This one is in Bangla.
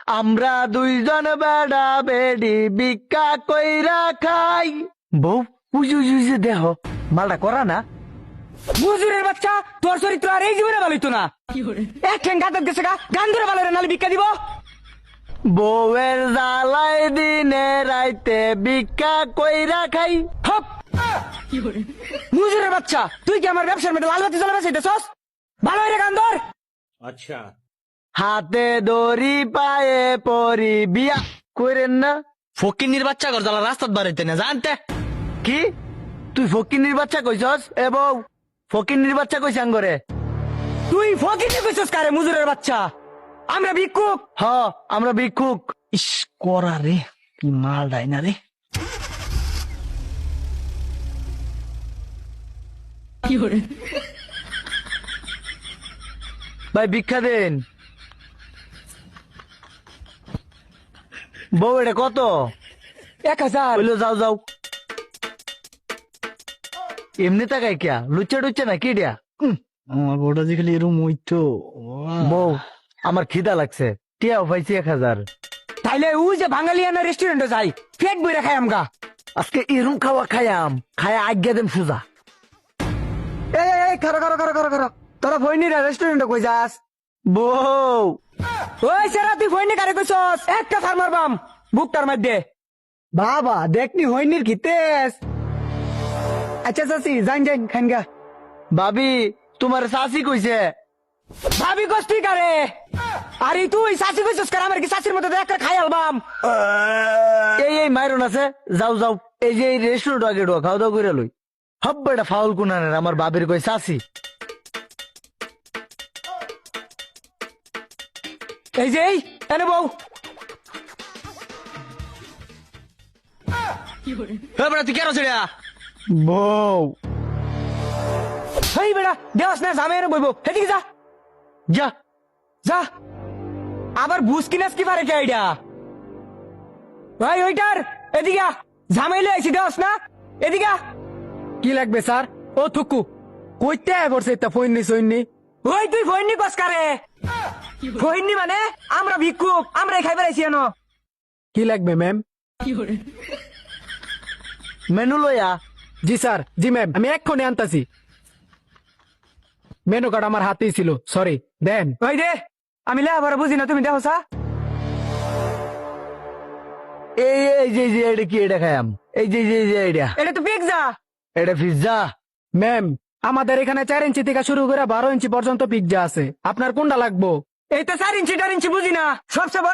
আমরা দুইজন বেড়া বেড়ি ভিক্ষা কইরা খাই। বউ উজু উজু দেহ মালটা করা না। মুজুরের বাচ্চা, তোর চরিত্র আর এই জীবনে ভালো হইতো না। এক ঠ্যাং গাতক গেছে গা, গান ধরে ভালো রে, নালে ভিক্ষা দিব। বউয়ের জ্বালাই দিনে রাইতে ভিক্ষা কইরা খাই। হপ! মুজুরের বাচ্চা, তুই কি আমার ব্যবসার মধ্যে লাল বাতি জ্বালাবে চাইতেছস? ভালো হইরে গান ধর। হাতে দড়ি পায়ে পরি বিয়া কইরেন না। ফকিন্নির বাচ্চা ঘর জ্বালা রাস্তাত বাড়াইতে না জানতে। কি তুই ফকিন্নির বাচ্চা কইছস? এ বউ ফকিন্নির বাচ্চা কইছ আঙ্গরে? তুই ফকির কইছস কারে মুজুরের বাচ্চা? আমরা ভিক্ষুক। হ আমরা ভিক্ষুক। ইস করা রে, কি মাল ডাই না রে। ভাই ভিক্ষা দেন। বউ এটা কত? 1000। বললো যাও যাও। এমনি তাকাই কিয়া লুচ্চা টুচ্চা না কি ডিয়া? আমার বউটা যে খালি এরম হইতো। বউ আমার খিদা লাগছে, টিয়াও পাইছি 1000। তাইলে ওই যে বাঙালিয়ানা রেস্টুরেন্টে যাই, পেট বইরা খাই আমগা। আজকে এরম খাওয়া খায়াম, খায়া আজ্ঞা দেম সুজা। এই খারো খারো খারো খারো খারো, তোরা ভইনিরা রেস্টুরেন্টে কই যাস? বউ ওই সেরা তুই ভইনি কারে কইছস? একটা ফার্মার বাম বুকটার মধ্যে। বাবা দেখনি হইনির কি তেজ। আচ্ছা চাচি যাইন যাইন খান গা। ভাবি তোমার শাসি কইছে। ভাবি কস তুই কারে? আরে তুই শাসি কইছস কারে? আমার কি শাসির মতো দেখ খাই আলবাম। এই মাইরন আছে, যাও যাও। এই যে এই রেস্টুরেন্ট আগে ঢোকা, খাওয়া দাওয়া করে লই। হব্বাটা ফাউল কুনানের আমার বাবির কই শাসি। এই যে এই এনে বউ। তুই কেন ছেড়ে বউ এই বেড়া দেওয়াস না, জামে এনে বইবো। এদিকে যা যা যা। আবার বুঝ কিনাস কি পারে কে আইডা? ভাই ওইটার এদিকে আ। ঝামেলে আইছি দেওয়াস না, এদিকে আ। কি লাগবে স্যার? ও থুকু কইতে করছে এটা ফইননি সইননি। ওই তুই ফইননি কস কারে? ফইননি মানে আমরা ভিক্ষুক, আমরা খাইবার আইছি এনো। কি লাগবে ম্যাম? মেনু লইয়া। জি স্যার, জি ম্যাম, আমি এক্ষুনি আনতাছি। মেনু কার্ড আমার হাতেই ছিল, সরি দেন। ওই দে, আমি লেখাপড়া বুঝি না, তুমি দেখো সা। এই এই যে যে এটা কি এটা খায়াম? এই যে যে যে এটা এটা তো পিৎজা। এটা পিজ্জা। ম্যাম আমাদের এখানে 4 ইঞ্চি থেকে শুরু করে 12 ইঞ্চি পর্যন্ত পিৎজা আছে, আপনার কোনটা লাগবো? এই তো 4 ইঞ্চি 4 ইঞ্চি বুঝি না, সবচেয়ে বড়